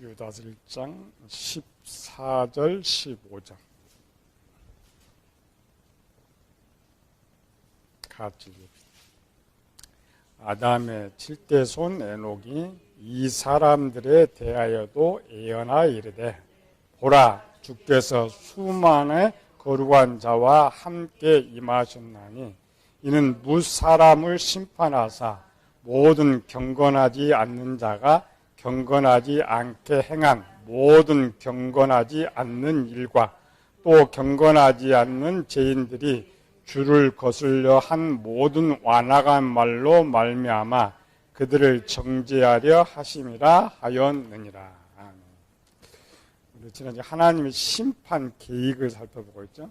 유다서 1장 14절 15절 같이 읽읍시다. 아담의 7대 손 에녹이 이 사람들에 대하여도 예언하여 이르되 보라 주께서 수만의 거룩한 자와 함께 임하셨나니 이는 무사람을 심판하사 모든 경건하지 않는 자가 경건하지 않게 행한 모든 경건하지 않는 일과 또 경건하지 않는 죄인들이 주를 거슬려 한 모든 완악한 말로 말미암아 그들을 정죄하려 하심이라 하였느니라. 아멘. 우리 지난주에 하나님의 심판 계획을 살펴보고 있죠.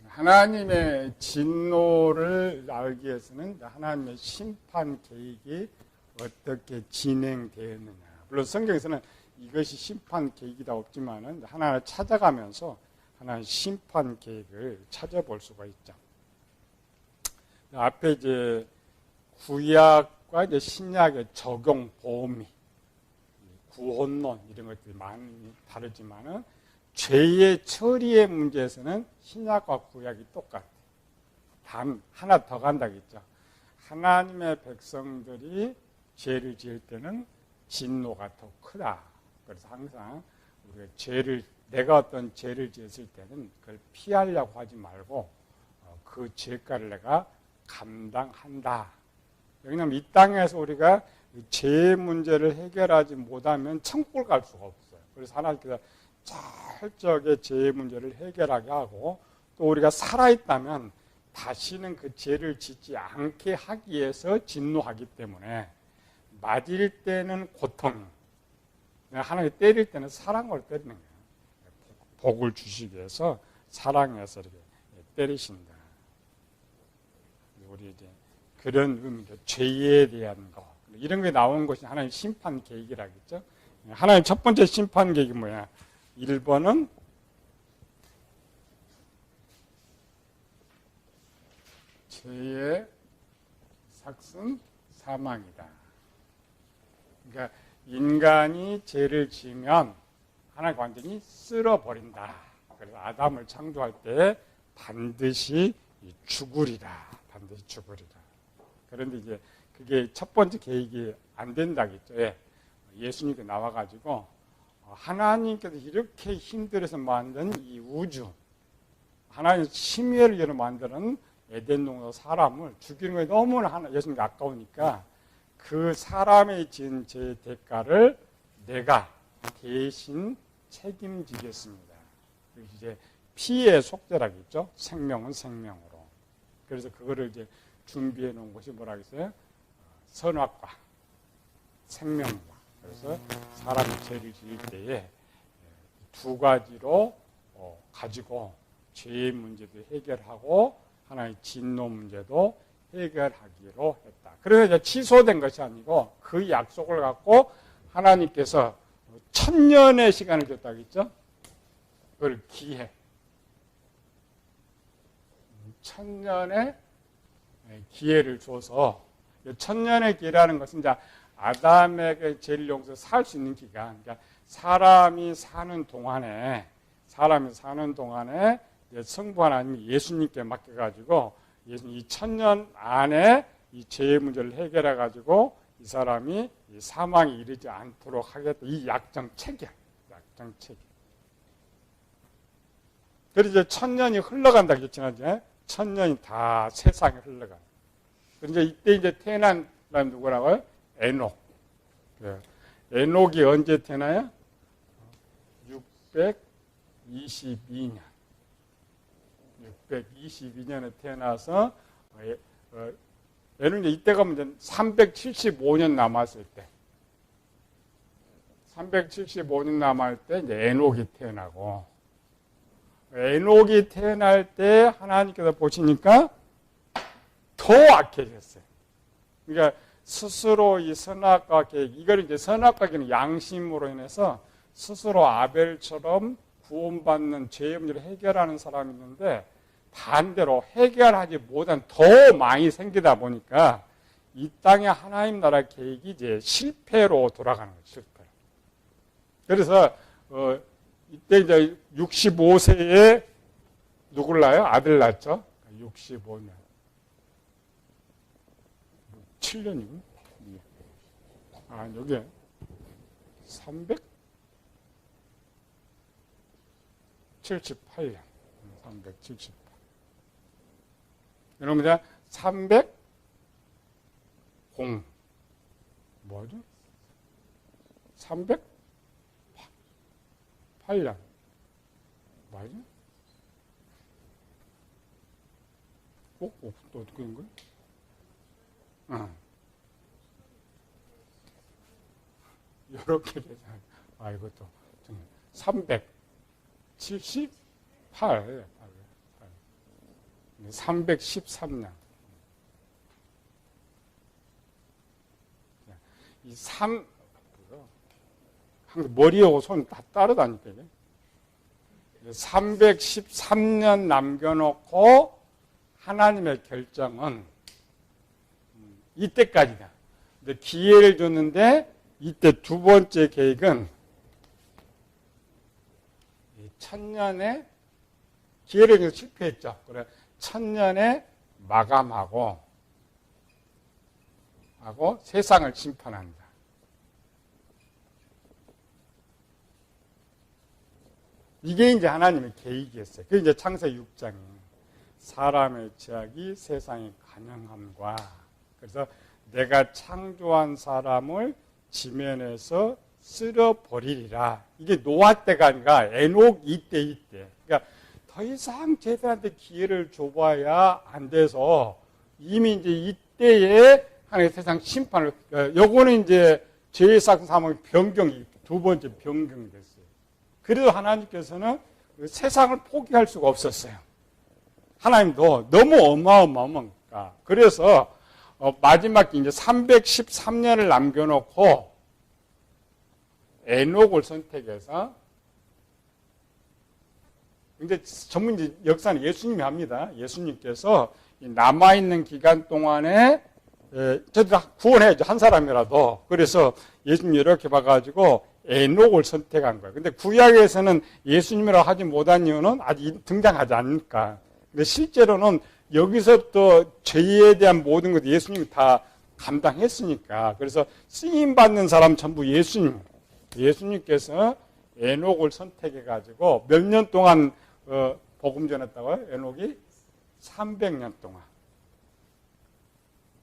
하나님의 진노를 알기 위해서는 하나님의 심판 계획이 어떻게 진행되었느냐. 물론 성경에서는 이것이 심판 계획이다 없지만은 하나를 찾아가면서 하나의 심판 계획을 찾아볼 수가 있죠. 앞에 이제 구약과 이제 신약의 적용 범위, 구원론 이런 것들이 많이 다르지만은 죄의 처리의 문제에서는 신약과 구약이 똑같아요. 단 하나 더 간다겠죠. 하나님의 백성들이 죄를 지을 때는 진노가 더 크다. 그래서 항상 우리가 내가 어떤 죄를 지었을 때는 그걸 피하려고 하지 말고 그 죄가를 내가 감당한다. 왜냐하면 이 땅에서 우리가 죄의 문제를 해결하지 못하면 천국을 갈 수가 없어요. 그래서 하나님께서 철저하게 죄의 문제를 해결하게 하고 또 우리가 살아있다면 다시는 그 죄를 짓지 않게 하기 위해서 진노하기 때문에 맞을 때는 고통, 하나님 때릴 때는 사랑으로 때리는 거예요. 복을 주시기 위해서 사랑해서 이렇게 때리신다. 우리 이제 그런 의미로 죄에 대한 거 이런 게 나온 것이 하나님 심판 계획이라겠죠. 하나님 첫 번째 심판 계획이 뭐야? 1번은 죄의 삭슨 사망이다. 그러니까 인간이 죄를 지으면 하나님 완전히 쓸어버린다. 그래서 아담을 창조할 때 반드시 죽으리라. 반드시 죽으리라. 그런데 이제 그게 첫 번째 계획이 안 된다겠죠. 예수님께 나와가지고 하나님께서 이렇게 힘들어서 만든 이 우주, 하나님 심의를 위해 만드는 에덴 동산 사람을 죽이는 것이 너무나 예수님께 아까우니까 그 사람의 지은 죄의 대가를 내가 대신 책임지겠습니다. 이제 피의 속죄라겠죠. 생명은 생명으로. 그래서 그거를 이제 준비해 놓은 것이 뭐라 그랬어요? 선악과 생명과. 그래서 사람이 죄를 지을 때에 두 가지로 가지고 죄의 문제도 해결하고 하나의 진노 문제도 해결하기로 했다. 그래서 이제 취소된 것이 아니고 그 약속을 갖고 하나님께서 1000년의 시간을 줬다고 했죠. 그걸 기회. 1000년의 기회를 줘서 1000년의 기회라는 것은 이제 아담에게 죄를 용서해서 살 수 있는 기간. 그러니까 사람이 사는 동안에 성부 하나님이 예수님께 맡겨가지고 이 1000년 안에 이 죄의 문제를 해결해가지고 이 사람이 이 사망에 이르지 않도록 하겠다. 이 약정 체결. 그래서 이제 1000년이 흘러간다 그랬잖아요. 1000년이 다 세상에 흘러가. 그런데 이때 이제 태어난 사람이 누구라고요? 에녹. 에녹이 언제 태어나요? 622년. 622년에 태어나서 에녹이 이때가 이제 375년 남았을 때. 375년 남을 때 이제 에녹이 태어나고 에녹이 태어날 때 하나님께서 보시니까 더 악해졌어요. 그러니까 스스로 이 선악과 계획, 이걸 이제 선악과 계획은 양심으로 인해서 스스로 아벨처럼 구원받는 죄의 문제를 해결하는 사람이 있는데 반대로 해결하지 못한 더 많이 생기다 보니까 이 땅의 하나님 나라 계획이 이제 실패로 돌아가는 거죠. 실패로. 그래서 이때 이제 65세에 누굴 낳아요? 아들 낳죠? 65년. 7년이고. 아, 여기 378년. 378. 여러분, 이제 뭐죠? 308년. 맞아? 또 어떻게 된 거야? 이렇게 되잖아. 아, 이것도 378. 313년. 이 머리하고 손 다 따르다니까. 313년 남겨놓고 하나님의 결정은 이때까지다. 근데 기회를 줬는데 이때 두 번째 계획은 1000년에 기회를 줘서 실패했죠. 그래 1000년에 마감하고 세상을 심판한다. 이게 이제 하나님의 계획이었어요. 그게 이제 창세기 6장이에요. 사람의 죄악이 세상의 간영함과 그래서 내가 창조한 사람을 지면에서 쓸어버리리라. 이게 노아 때가 아니라 에녹 이때. 그러니까 더 이상 제자한테 기회를 줘봐야 안 돼서 이미 이제 이때에 하나님의 세상 심판을, 요거는 이제 죄상 사망의 변경이 두 번째 변경이 됐어요. 그래도 하나님께서는 세상을 포기할 수가 없었어요. 하나님도 너무 어마어마하니까. 그래서 마지막 이제 313년을 남겨놓고 에녹을 선택해서 근데 전문 이제 역사는 예수님이 합니다. 예수님께서 남아있는 기간 동안에 저도 구원해야죠. 한 사람이라도. 그래서 예수님 이렇게 봐가지고 에녹을 선택한 거예요. 근데 구약에서는 예수님이라고 하지 못한 이유는 아직 등장하지 않으니까. 근데 실제로는 여기서부터 죄에 대한 모든 것을 예수님이 다 감당했으니까. 그래서 쓰임받는 사람 전부 예수님께서 에녹을 선택해가지고 몇 년 동안 복음 전했다고요? 에녹이 300년 동안.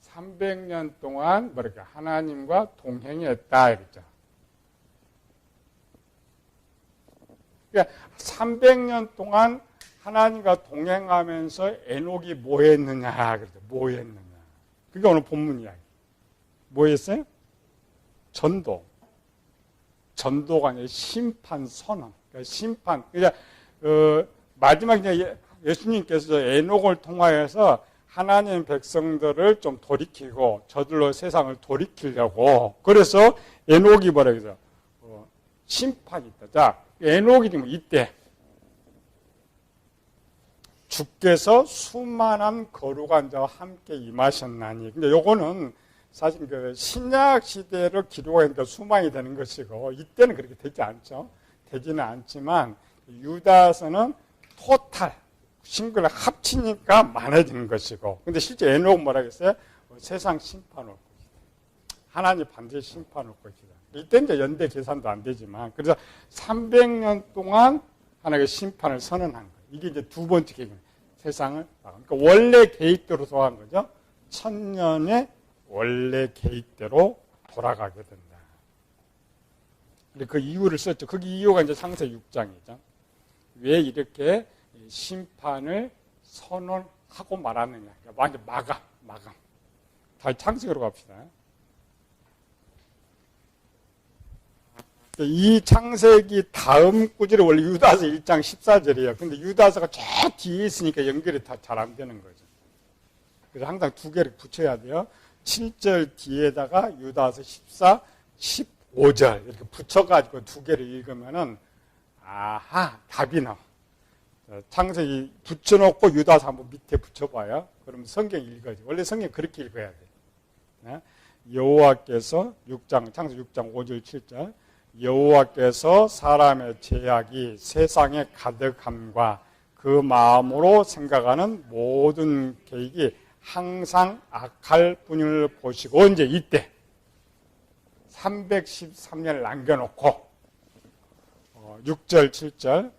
300년 동안 뭐랄까 하나님과 동행했다 이랬죠. 그러니까 300년 동안 하나님과 동행하면서 에녹이 뭐 했느냐 그랬죠. 뭐 했느냐. 그게 오늘 본문 이야기. 뭐 했어요? 전도가 아니라 심판 선언. 그러니까 심판. 그러니까 마지막 이제 예수님께서 에녹을 통하여서 하나님 백성들을 좀 돌이키고 저들로 세상을 돌이키려고. 그래서 에녹이 뭐라 그러죠? 심판이 있다. 자, 에녹이 지금 이때 주께서 수많은 거룩한 자와 함께 임하셨나니. 근데 요거는 사실 그 신약 시대를 기록하니까 수많이 되는 것이고 이때는 그렇게 되지 않죠. 되지는 않지만 유다서는 토탈 싱글을 합치니까 많아지는 것이고. 근데 실제 에녹은 뭐라 그랬어요? 세상 심판 올 것이다. 하나님 반드시 심판 올 것이다. 이때 이제 연대 계산도 안 되지만 그래서 300년 동안 하나님의 심판을 선언한 거예요. 이게 이제 두 번째 계획입니다. 세상을 그러니까 원래 계획대로 돌아간 거죠. 1000년의 원래 계획대로 돌아가게 된다. 그 이유를 썼죠. 그 이유가 이제 창세기 6장이죠. 왜 이렇게 심판을 선언하고 말았느냐. 완전 마감. 다시 창세기로 갑시다. 이 창세기 다음 구절이 원래 유다서 1장 14절이에요. 근데 유다서가 저 뒤에 있으니까 연결이 다 잘 안 되는 거죠. 그래서 항상 두 개를 붙여야 돼요. 7절 뒤에다가 유다서 14, 5절 이렇게 붙여가지고 두 개를 읽으면은 아하 답이 나와. 창세기 붙여놓고 유다서 한번 밑에 붙여봐요. 그러면 성경 읽어야지. 원래 성경 그렇게 읽어야 돼. 여호와께서 창세기 6장 5절 7절 여호와께서 사람의 죄악이 세상에 가득함과 그 마음으로 생각하는 모든 계획이 항상 악할 뿐을 보시고 이제 이때 313년을 남겨놓고 6절 7절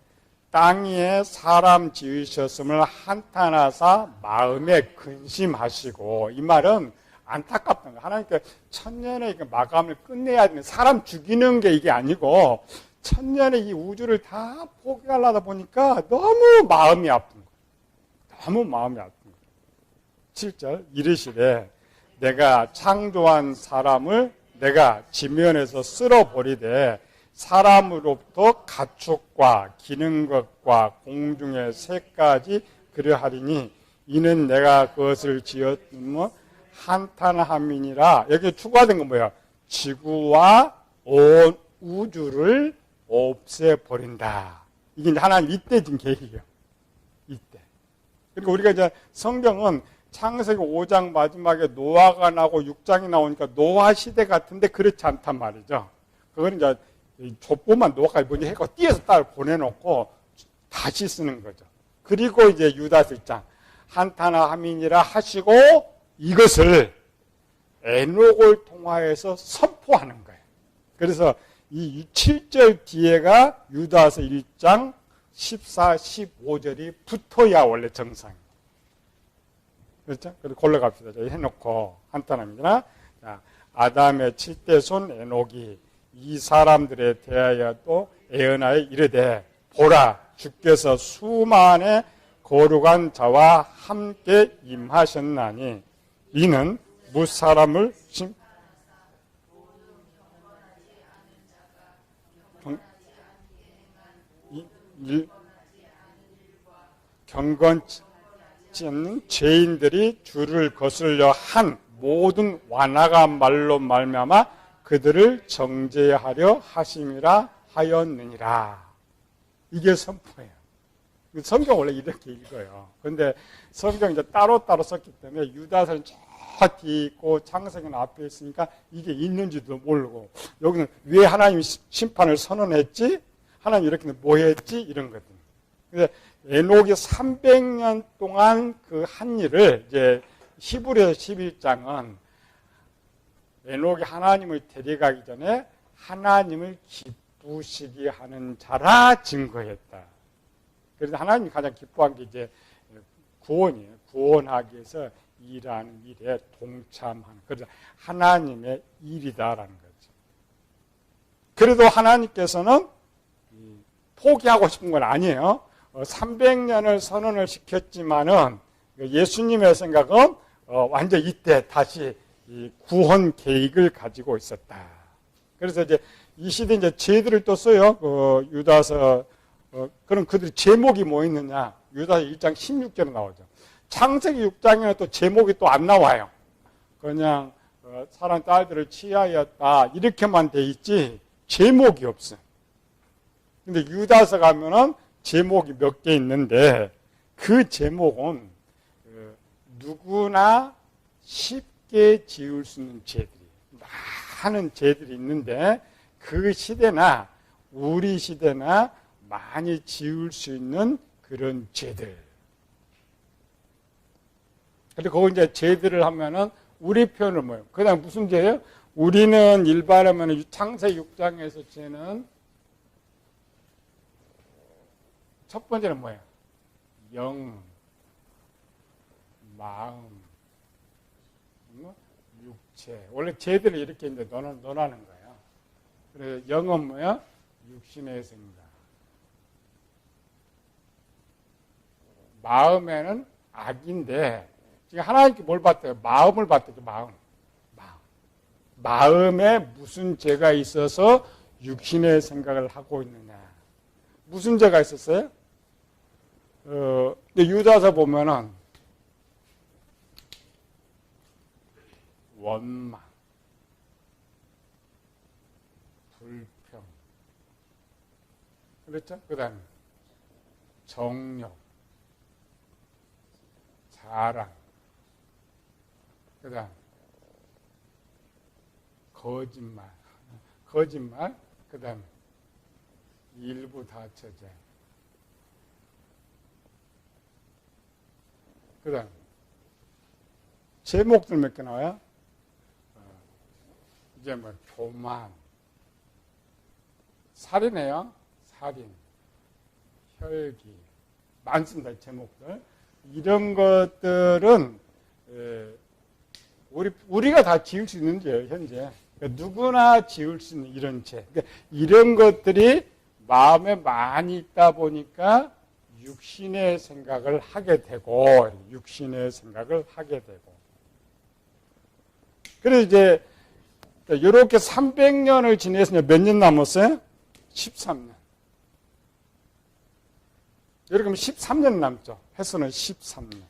땅 위에 사람 지으셨음을 한탄하사 마음에 근심하시고 이 말은 안타깝다는 거예요. 하나님께 천년의 마감을 끝내야 되는 사람 죽이는 게 이게 아니고 천년의 이 우주를 다 포기하려다 보니까 너무 마음이 아픈 거예요. 너무 마음이 아픈 거예요. 7절 이르시되 내가 창조한 사람을 내가 지면에서 쓸어버리되 사람으로부터 가축과 기는 것과 공중의 새까지 그러하리니 이는 내가 그것을 지었으면 한탄함이니라. 여기 추가된 건 뭐야? 지구와 온 우주를 없애버린다. 이게 이제 하나님 이때 진 계획이에요. 이때. 그러니까 우리가 이제 성경은 창세기 5장 마지막에 노아가 나고 6장이 나오니까 노아 시대 같은데 그렇지 않단 말이죠. 그건 이제 족보만 노아가 먼저 해고 띄어서 딸 보내놓고 다시 쓰는 거죠. 그리고 이제 유다서 1장 한탄함이니라 하시고 이것을 에녹을 통하여서 선포하는 거예요. 그래서 이 7절 뒤에가 유다서 1장 14, 15절이 붙어야 원래 정상이에요. 그렇죠? 그래서 골라 갑시다. 해놓고 한탄함이니라. 아담의 7대 손 에녹이 이 사람들에 대하여 또 애언하여 이르되 보라 주께서 수만의 거룩한 자와 함께 임하셨나니 이는 무사람을 경건치 않는 죄인들이 주를 거슬려 한 모든 완악한 말로 말미암아 그들을 정죄하려 하심이라 하였느니라. 이게 선포예요. 성경 원래 이렇게 읽어요. 그런데 성경 이제 따로따로 썼기 때문에 유다서는 저 뒤에 있고 창세기는 앞에 있으니까 이게 있는지도 모르고 여기는 왜 하나님이 심판을 선언했지? 하나님 이렇게 뭐 했지? 이런 거든. 근데 에녹이 300년 동안 그 한 일을 이제 히브리서 11장은 에녹이 하나님을 데려가기 전에 하나님을 기쁘시게 하는 자라 증거했다. 그래서 하나님이 가장 기뻐한 게 이제 구원이에요. 구원하기 위해서 일하는 일에 동참하는. 그래서 하나님의 일이다라는 거죠. 그래도 하나님께서는 포기하고 싶은 건 아니에요. 300년을 선언을 시켰지만은 예수님의 생각은 완전 이때 다시 이 구원 계획을 가지고 있었다. 그래서 이제 이 시대 이제 죄들을 또 써요. 유다서 그럼 그들이 제목이 뭐 있느냐? 유다서 1장 16절에 나오죠. 창세기 6장에는 또 제목이 또 안 나와요. 그냥 사람 딸들을 취하였다 이렇게만 돼 있지 제목이 없어. 근데 유다서 가면은 제목이 몇 개 있는데 그 제목은 누구나 쉽게 지을 수 있는 죄들이 많은 죄들이 있는데 그 시대나 우리 시대나 많이 지을 수 있는 그런 죄들. 근데 거기 이제 죄들을 하면은 우리 표현을 뭐예요? 그다음 무슨 죄예요? 우리는 일반하면 창세기 6장에서 죄는 첫 번째는 뭐예요? 영, 마음, 육체. 원래 죄들을 이렇게 이제 논하는 거예요. 그래서 영은 뭐야? 육신의 생각. 마음에는 악인데 지금 하나님께 뭘 봤대요? 마음을 봤대요. 마음에 무슨 죄가 있어서 육신의 생각을 하고 있느냐? 무슨 죄가 있었어요? 근데 유다서 보면은 원망, 그렇죠? 그 다음에 정욕, 자랑, 그 다음 거짓말, 그 다음 일부 다처제, 그 다음 제목들 몇 개 나와요? 이제 뭐 교만, 살인이에요. 살인, 혈기, 많습니다. 제목들. 이런 것들은 우리가 다 지을 수 있는 죄예요. 현재. 그러니까 누구나 지을 수 있는 이런 죄. 그러니까 이런 것들이 마음에 많이 있다 보니까 육신의 생각을 하게 되고, 그래서 이제 이렇게 300년을 지내서 몇 년 남았어요? 13년. 이렇게 하면 13년 남죠. 햇수는 13년.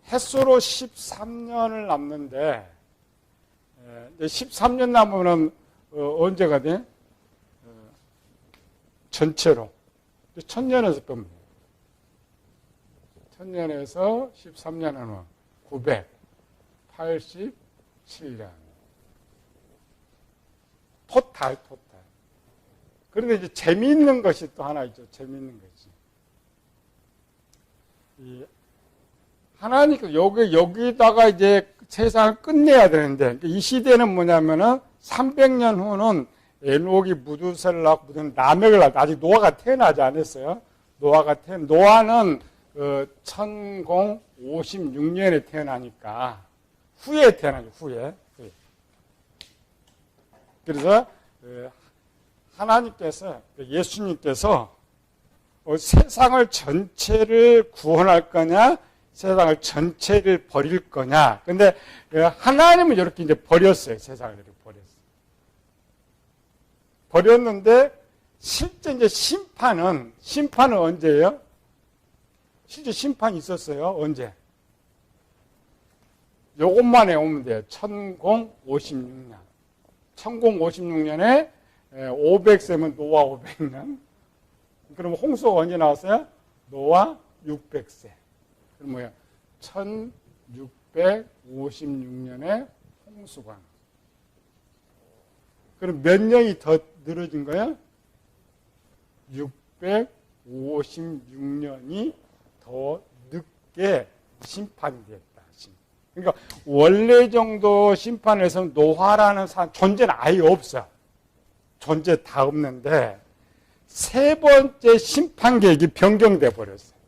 햇수로 13년을 남는데, 13년 남으면 언제가 돼? 전체로. 1000년에서 빼면 돼요. 1000년에서 13년은 987년. 토탈. 그런데 이제 재미있는 것이 또 하나 있죠. 재미있는 것이. 하나님께서 여기다가 이제 세상을 끝내야 되는데, 이 시대는 뭐냐면은 300년 후는 에녹이 무두셀락 무슨 라멕을 낳았다. 아직 노아가 태어나지 않았어요. 노아는 1056년에 태어나니까 후에 태어나죠. 후에. 그래서 하나님께서, 예수님께서 세상을 전체를 구원할 거냐, 세상을 전체를 버릴 거냐. 근데 하나님은 이렇게 이제 버렸어요. 세상을 이렇게 버렸는데, 실제 이제 심판은 언제예요? 실제 심판이 있었어요. 언제? 요것만 외우면 돼요. 1056년. 1056년에 500세면 노아 500년. 그럼 홍수가 언제 나왔어요? 노아 600세. 그럼 뭐야? 1656년에 홍수가. 그럼 몇 년이 더 늘어진 거야? 656년이 더 늦게 심판이 됐다. 그러니까 원래 정도 심판에서는 노아라는 존재는 아예 없어요. 존재 다 없는데 세 번째 심판 계획이 변경돼 버렸어요.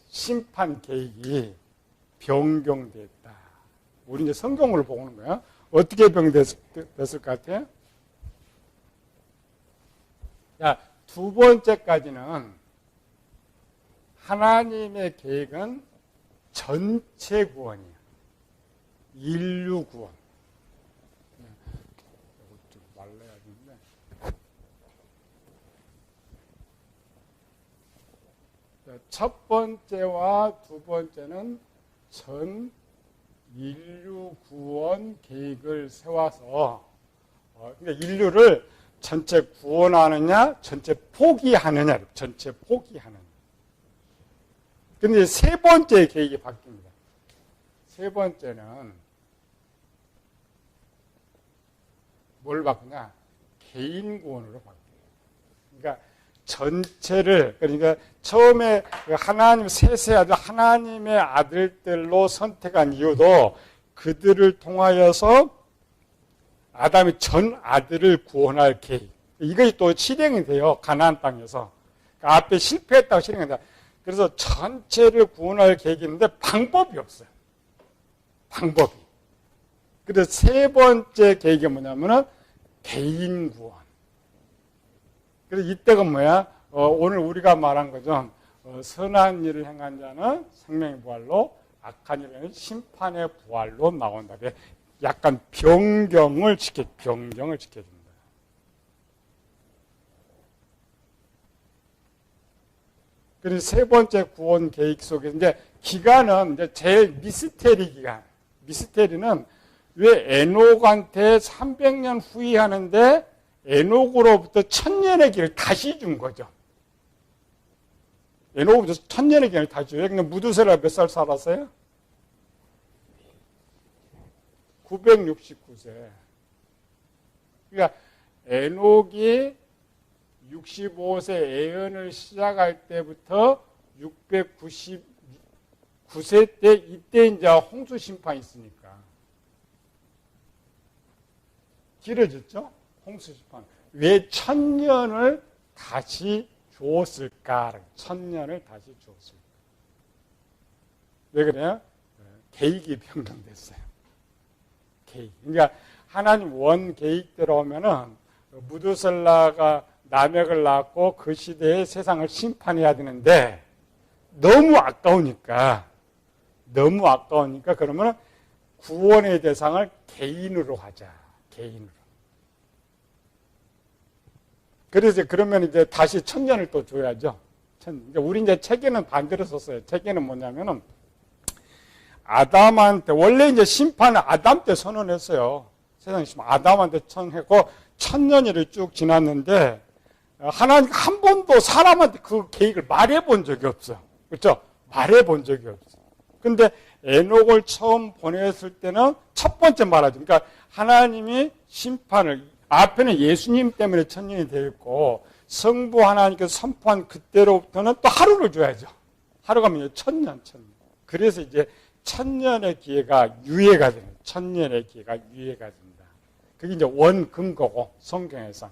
심판 계획이 변경됐다. 우리 이제 성경을 보는 거야. 어떻게 변경됐을 것 같아요? 야, 두 번째까지는 하나님의 계획은 전체 구원이야. 인류 구원. 이것 좀 말라야겠네. 첫 번째와 두 번째는 전 인류 구원 계획을 세워서 그러니까 인류를 전체 구원하느냐, 전체 포기하느냐, 전체 포기하느냐. 근데 세 번째 계획이 바뀝니다. 세 번째는 뭘 바꾸냐? 개인 구원으로 바뀌어요. 그러니까 전체를, 그러니까 처음에 하나님 세세하던 하나님의 아들들로 선택한 이유도 그들을 통하여서 아담이 전 아들을 구원할 계획. 이것이 또 실행이 돼요. 가나안 땅에서. 그러니까 앞에 실패했다고 실행이 된다. 그래서 전체를 구원할 계획이 있는데 방법이 없어요. 방법이. 그래서 세 번째 계획이 뭐냐면은 개인 구원. 그래서 이때가 뭐야? 오늘 우리가 말한 거죠. 선한 일을 행한 자는 생명의 부활로, 악한 일은 심판의 부활로 나온다. 약간 변경을 시켜줍니다. 그래서 세 번째 구원 계획 속에 이제 기간은 이제 제일 미스테리 기간. 미스테리는 왜 에녹한테 300년 후회하는데 에녹으로부터 1000년의 길을 다시 준 거죠. 에녹으로부터 1000년의 길을 다시 줘요. 근데 무두셀라가 몇 살 살았어요? 969세. 그러니까 에녹이 65세 애언을 시작할 때부터 699세 때 이때 이제 홍수 심판이 있으니까 길어졌죠? 홍수 심판. 왜 1000년을 다시 주었을까? 1000년을 다시 주었을까? 왜 그래요? 계획이 변경됐어요. 계획. 그러니까 하나님 원 계획대로 하면은 무두셀라가 라멕을 낳았고 그 시대에 세상을 심판해야 되는데 너무 아까우니까 그러면 구원의 대상을 개인으로 하자. 개인으로. 그래서 그러면 이제 다시 1000년을 또 줘야죠. 그러니까 우리 이제 책에는 반대로 썼어요. 책에는 뭐냐면은 아담한테 원래 이제 심판을 아담 때 선언했어요. 세상 심판 아담한테 선언했고 1000년이 쭉 지났는데 하나님 한 번도 사람한테 그 계획을 말해본 적이 없어요. 그렇죠? 말해본 적이 없어요. 근데 에녹을 처음 보냈을 때는 첫 번째 말하죠. 그러니까 하나님이 심판을 앞에는 예수님 때문에 1000년이 되어 있고 성부 하나님께서 선포한 그때로부터는 또 하루를 줘야죠. 하루가 뭐냐? 1000년. 그래서 이제 1000년의 기회가 유예가 됩니다. 1000년의 기회가 유예가 됩니다. 그게 이제 원 근거고 성경에서.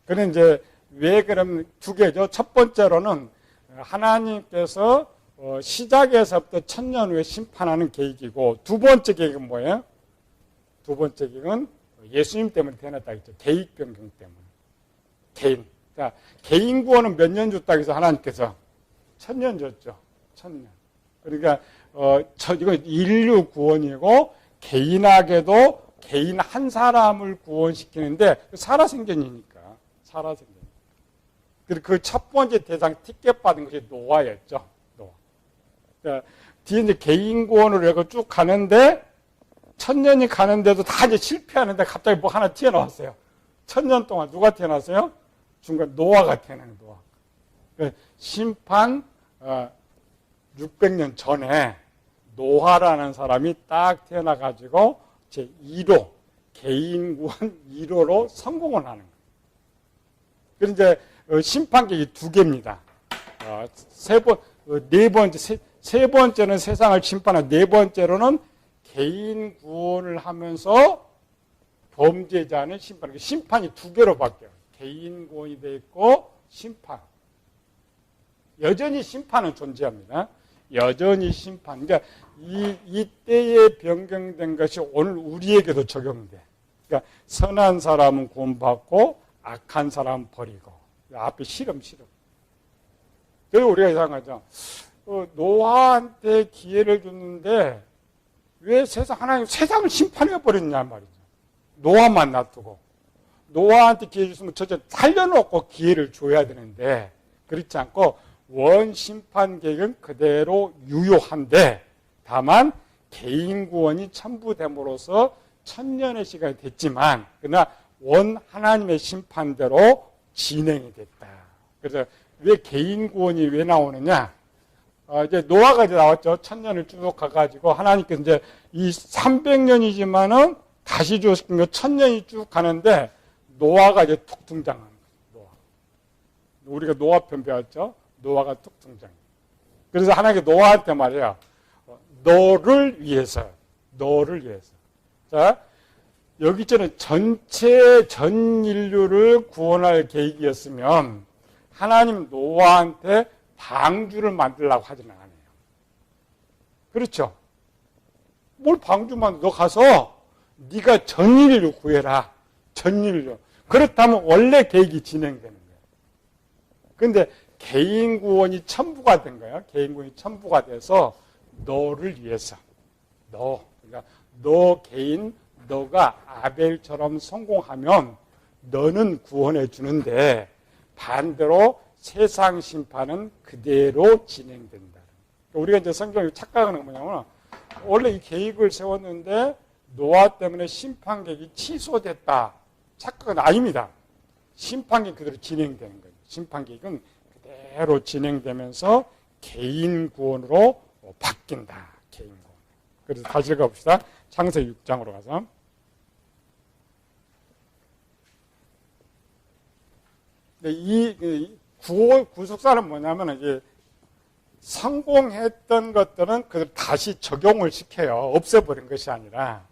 그래 이제 왜 그럼 두 개죠. 첫 번째로는 하나님께서 시작에서부터 1000년 후에 심판하는 계획이고 두 번째 계획은 뭐예요? 두 번째 계획은 예수님 때문에 태어났다 했죠. 계획 변경 때문에. 개인. 자, 개인 구원은 몇 년 줬다 해서 하나님께서 1000년 줬죠. 1000년. 그러니까 이건 인류 구원이고 개인에게도 개인 한 사람을 구원시키는데 살아생전이니까. 살아생전. 그리고 그 첫 번째 대상 티켓 받은 것이 노아였죠. 노아. 그러니까 뒤에 이제 개인 구원으로 해서 쭉 가는데 1000년이 가는데도 다 이제 실패하는데 갑자기 뭐 하나 튀어나왔어요. 1000년 동안 누가 태어났어요? 중간 노아가 태어나는 노아. 그러니까 심판 600년 전에 노아라는 사람이 딱 태어나가지고 제 2로 개인 구원 1호로 성공을 하는 거예요. 그래서 이제 심판객이 두 개입니다. 세 번째는 세상을 심판하고 네 번째로는 개인 구원을 하면서 범죄자는 심판. 심판이 두 개로 바뀌어요. 개인 구원이 되어 있고 심판. 여전히 심판은 존재합니다. 여전히 심판. 그러니까 이때에 변경된 것이 오늘 우리에게도 적용돼. 그러니까 선한 사람은 구원받고 악한 사람은 버리고. 앞에 실험. 그래서 우리가 이상하죠. 노아한테 기회를 줬는데 왜 하나님 세상을 심판해버렸냐 말이죠. 노아만 놔두고. 노아한테 기회 줬으면 저저 살려놓고 기회를 줘야 되는데 그렇지 않고 원 심판 계획은 그대로 유효한데 다만 개인 구원이 첨부됨으로써 1000년의 시간이 됐지만 그러나 원 하나님의 심판대로 진행이 됐다. 그래서 왜 개인 구원이 왜 나오느냐? 이제 노아가 이제 나왔죠. 1000년을 쭉 가가지고 하나님께서 이제 이 300년이지만은 다시 주었으니 1000년이 쭉 가는데 노아가 이제 툭 등장하는 거예요. 노아. 우리가 노아 편 배웠죠. 노아가 툭 등장. 그래서 하나님께 노아한테 말이야. 너를 위해서. 자, 여기 저는 전체 전 인류를 구원할 계획이었으면 하나님 노아한테 방주를 만들라고 하지는 않아요. 그렇죠? 뭘 방주 만들어? 너 가서 네가 전 인류 구해라. 전 인류. 그렇다면 원래 계획이 진행되는 거예요. 그런데 개인 구원이 첨부가 된 거예요. 개인 구원이 첨부가 돼서 너를 위해서. 그러니까 너 개인, 너가 아벨처럼 성공하면 너는 구원해 주는데 반대로 세상 심판은 그대로 진행된다. 우리가 이제 성경을 착각하는 건 뭐냐면 원래 이 계획을 세웠는데 노아 때문에 심판계획이 취소됐다. 착각은 아닙니다. 심판계획 그대로 진행되는 거예요. 심판계획은 그대로 진행되면서 개인 구원으로 바뀐다. 개인 구원. 그래서 다시 읽어봅시다. 창세기 6장으로 가서. 이 구속사는 뭐냐면 이제 성공했던 것들은 그걸 다시 적용을 시켜요. 없애버린 것이 아니라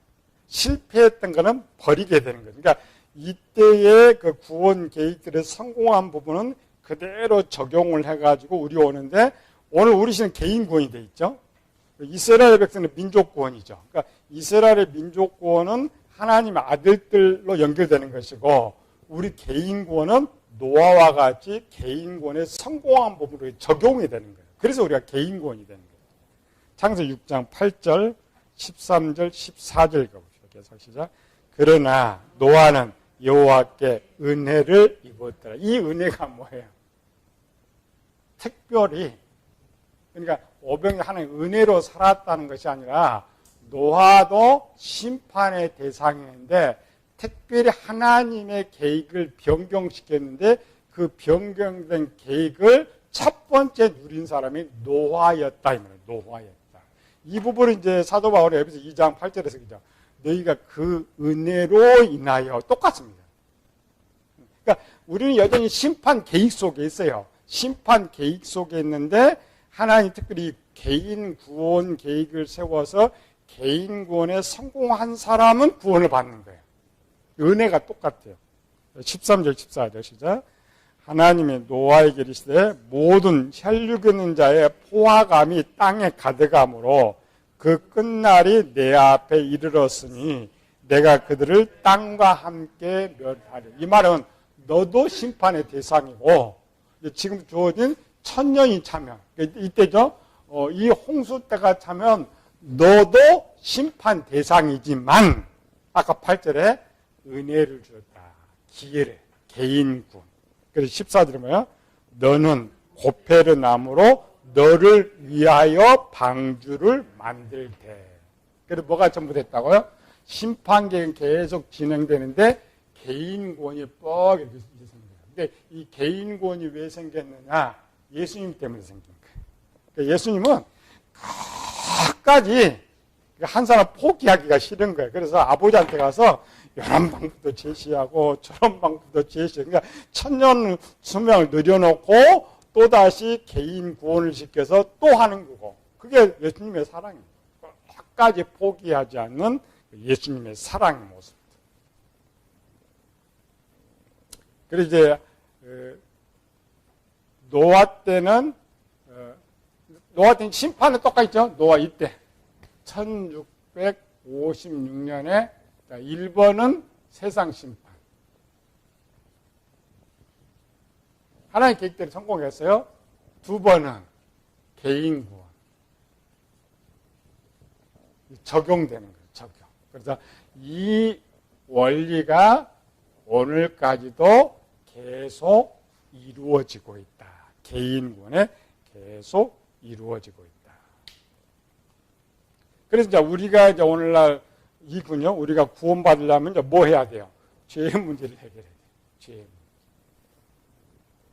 실패했던 거는 버리게 되는 거죠. 그러니까 이때의 그 구원 계획들의 성공한 부분은 그대로 적용을 해가지고 우리 오는데 오늘 우리 시는 개인 구원이 돼 있죠. 이스라엘 백성은 민족 구원이죠. 그러니까 이스라엘의 민족 구원은 하나님의 아들들로 연결되는 것이고 우리 개인 구원은 노아와 같이 개인 구원의 성공한 부분으로 적용이 되는 거예요. 그래서 우리가 개인 구원이 되는 거예요. 창세기 6장 8절, 13절, 14절 읽어보시죠. 계속 시작. 그러나 노아는 여호와께 은혜를 입었더라. 이 은혜가 뭐예요? 특별히 그러니까 오병이 하나님의 은혜로 살았다는 것이 아니라 노아도 심판의 대상이었는데 특별히 하나님의 계획을 변경시켰는데 그 변경된 계획을 첫 번째 누린 사람이 노아였다. 이 말이에요. 노아였다. 이 부분은 이제 사도 바울이 에베소 2장 8절에서 그죠. 너희가 그 은혜로 인하여 똑같습니다. 그러니까 우리는 여전히 심판 계획 속에 있어요. 심판 계획 속에 있는데 하나님 특별히 개인 구원 계획을 세워서 개인 구원에 성공한 사람은 구원을 받는 거예요. 은혜가 똑같아요. 13절 14절 시작. 하나님의 노아에게 이르시되 모든 혈육 있는 자의 포화감이 땅에 가득함으로 그 끝날이 내 앞에 이르렀으니 내가 그들을 땅과 함께 멸하리. 이 말은 너도 심판의 대상이고 지금 주어진 천년이 차면 이때죠. 이 홍수 때가 차면 너도 심판 대상이지만 아까 8절에 은혜를 주었다. 기회를 개인 구원. 그래서 14절에 뭐야? 너는 고페르 나무로 너를 위하여 방주를 만들 때. 그래서 뭐가 전부 됐다고요? 심판계획은 계속 진행되는데 개인 구원이 뻑 이렇게 생겨요. 근데 이 개인 구원이 왜 생겼느냐? 예수님 때문에 생긴 거예요. 그러니까 예수님은 끝까지 한 사람 포기하기가 싫은 거예요. 그래서 아버지한테 가서 이런 방법도 제시하고 저런 방법도 제시하고 그러니까 천년 수명을 늘려놓고 또다시 개인 구원을 시켜서 또 하는 거고 그게 예수님의 사랑이에요. 끝까지 포기하지 않는 예수님의 사랑의 모습. 그래서 이제 노아 때는 심판은 똑같죠. 노아 이때 1656년에 1번은 세상 심판. 하나님의 계획대로 성공했어요. 2번은 개인 구원. 적용되는 거예요. 적용. 그래서 이 원리가 오늘까지도 계속 이루어지고 있다. 개인 구원에 계속 이루어지고 있다. 그래서 이제 우리가 이제 오늘날 이군요. 우리가 구원받으려면 이제 뭐 해야 돼요? 죄의 문제를 해결해야 돼요. 죄의 문제.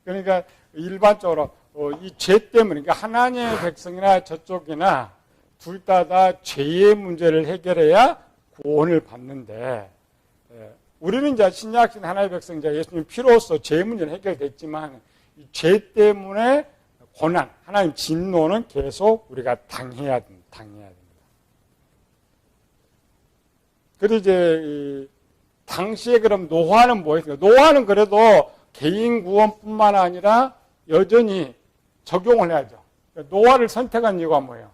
그러니까 일반적으로 이 죄 때문에 그러니까 하나님의 백성이나 저쪽이나 둘 다 죄의 문제를 해결해야 구원을 받는데 우리는 이제 신약신 하나님의 백성 이제 예수님 피로써 죄의 문제는 해결됐지만 이 죄 때문에 고난, 하나님 진노는 계속 우리가 당해야 됩니다. 그리고 이제 당시에 그럼 노아는 뭐였어요? 노아는 그래도 개인 구원뿐만 아니라 여전히 적용을 해야죠. 노아를 선택한 이유가 뭐예요?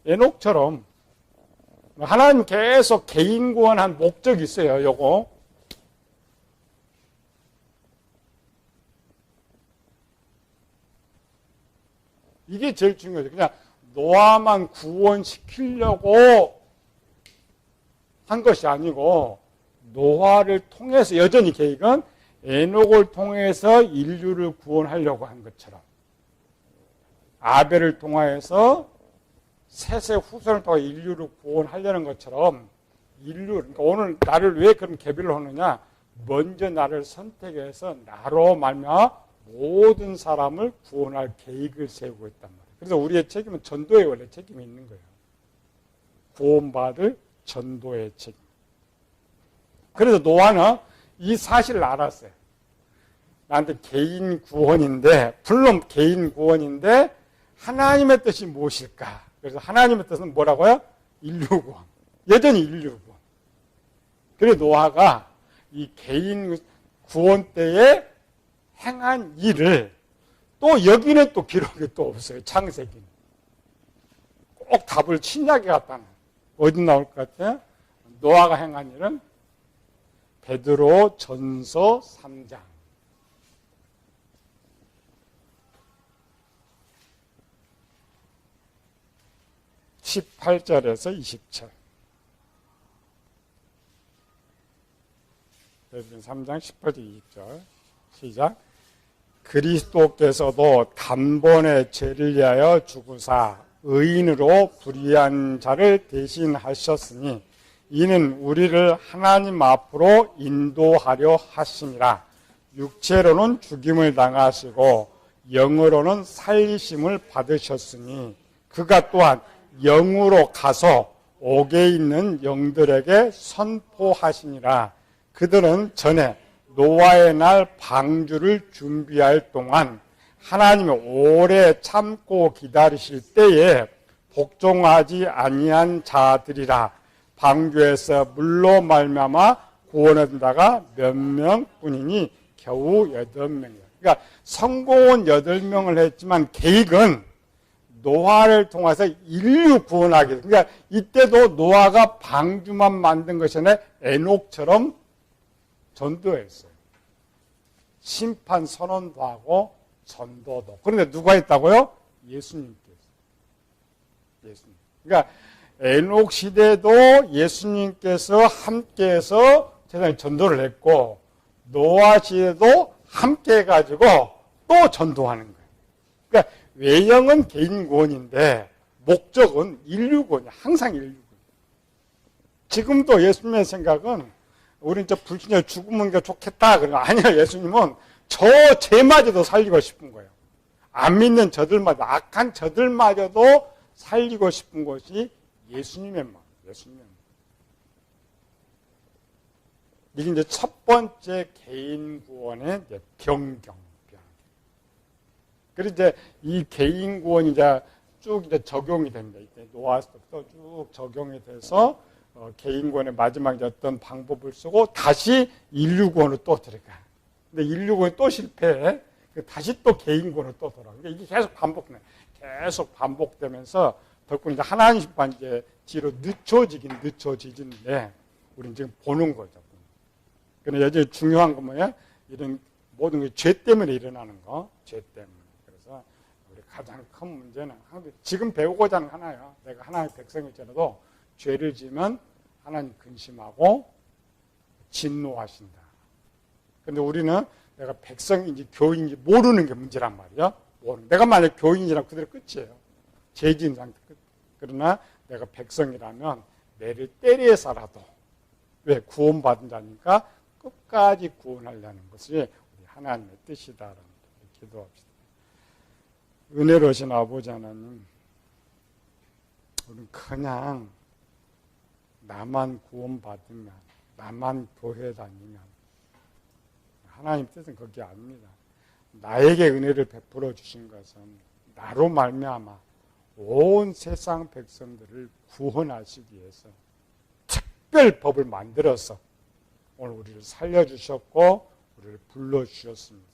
에녹처럼 하나님 계속 개인 구원한 목적이 있어요. 요거 이게 제일 중요하죠. 그냥 노아만 구원시키려고 한 것이 아니고 노아를 통해서 여전히 계획은 에녹을 통해서 인류를 구원하려고 한 것처럼 아벨을 통하여서 셋의 후손을 통해 인류를 구원하려는 것처럼 인류, 그러니까 오늘 나를 왜 그런 계비를 하느냐? 먼저 나를 선택해서 나로 말미암아 모든 사람을 구원할 계획을 세우고 있단 말이에요. 그래서 우리의 책임은 전도에 원래 책임이 있는 거예요. 구원받을 전도의 책임. 그래서 노아는 이 사실을 알았어요. 나한테 개인 구원인데, 물론 개인 구원인데 하나님의 뜻이 무엇일까? 그래서 하나님의 뜻은 뭐라고요? 인류 구원. 여전히 인류 구원. 그래서 노아가 이 개인 구원 때에 행한 일을 또 여기는 또 기록이 또 없어요. 창세기는. 꼭 답을 신약에 갖다 놔요. 어디 나올 것 같아요? 노아가 행한 일은 베드로 전서 3장. 18절에서 20절. 베드로 3장 18절 20절. 시작. 그리스도께서도 단번에 죄를 위하여 죽으사 의인으로 불의한 자를 대신하셨으니 이는 우리를 하나님 앞으로 인도하려 하심이라. 육체로는 죽임을 당하시고 영으로는 살리심을 받으셨으니 그가 또한 영으로 가서 옥에 있는 영들에게 선포하시니라. 그들은 전에 노아의 날 방주를 준비할 동안 하나님이 오래 참고 기다리실 때에 복종하지 아니한 자들이라. 방주에서 물로 말미암아 구원받은 자가 몇 명뿐이니 겨우 8명이다. 그러니까 성공은 8명을 했지만 계획은 노아를 통해서 인류 구원하기. 그러니까 이때도 노아가 방주만 만든 것이 아니라 에녹처럼 전도했어요. 심판 선언도 하고 전도도. 그런데 누가 했다고요? 예수님께서. 예수님. 그러니까 에녹 시대도 예수님께서 함께해서 세상에 전도를 했고 노아 시대도 함께 해가지고 또 전도하는 거예요. 그러니까 외형은 개인 구원인데 목적은 인류 구원이야. 항상 인류 구원. 지금도 예수님의 생각은 우린 저 불신자 죽으면 게 좋겠다. 그러면 아니요. 예수님은 저 죄마저도 살리고 싶은 거예요. 안 믿는 저들마저, 악한 저들마저도 살리고 싶은 것이 예수님의 마음. 예수님의 마음. 이게 이제 첫 번째 개인 구원의 이제 변경. 그래서 이제 이 개인 구원이 이제 쭉 이제 적용이 됩니다. 이때 노아서부터 쭉 적용이 돼서 개인 구원의 마지막 어떤 방법을 쓰고 다시 인류 구원으로 또 들어가. 근데 인류 구원이 또 실패해. 다시 또 개인 구원으로 또 돌아가. 그러니까 이게 계속 반복돼. 계속 반복되면서 덕분에 이제 하나님만 이제 뒤로 늦춰지는데 우리는 지금 보는 거죠. 그런데 여전히 중요한 건 뭐야? 이런 모든 게 죄 때문에 일어나는 거. 죄 때문에. 그래서 우리 가장 큰 문제는 지금 배우고자 하는 하나예요. 내가 하나님의 백성일지라도 죄를 지면 하나님 근심하고 진노하신다. 그런데 우리는 내가 백성인지 교인인지 모르는 게 문제란 말이야. 내가 만약 교인이라면 그대로 끝이에요. 죄 지은 상태 끝. 그러나 내가 백성이라면 매를 때려서라도 왜 구원받은 자니까 끝까지 구원하려는 것이 우리 하나님의 뜻이다라는 기도합시다. 은혜로우신 아버지 하나님, 우리는 그냥 나만 구원받으면, 나만 교회 다니면 하나님 뜻은 그게 아닙니다. 나에게 은혜를 베풀어 주신 것은 나로 말미암아 온 세상 백성들을 구원하시기 위해서 특별 법을 만들어서 오늘 우리를 살려주셨고 우리를 불러주셨습니다.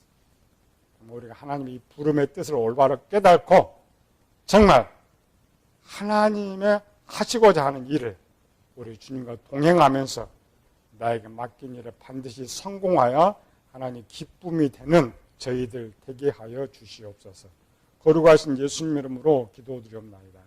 우리가 하나님의 이 부름의 뜻을 올바로 깨닫고 정말 하나님의 하시고자 하는 일을 우리 주님과 동행하면서 나에게 맡긴 일에 반드시 성공하여 하나님 기쁨이 되는 저희들 되게 하여 주시옵소서. 거룩하신 예수님 이름으로 기도드리옵나이다.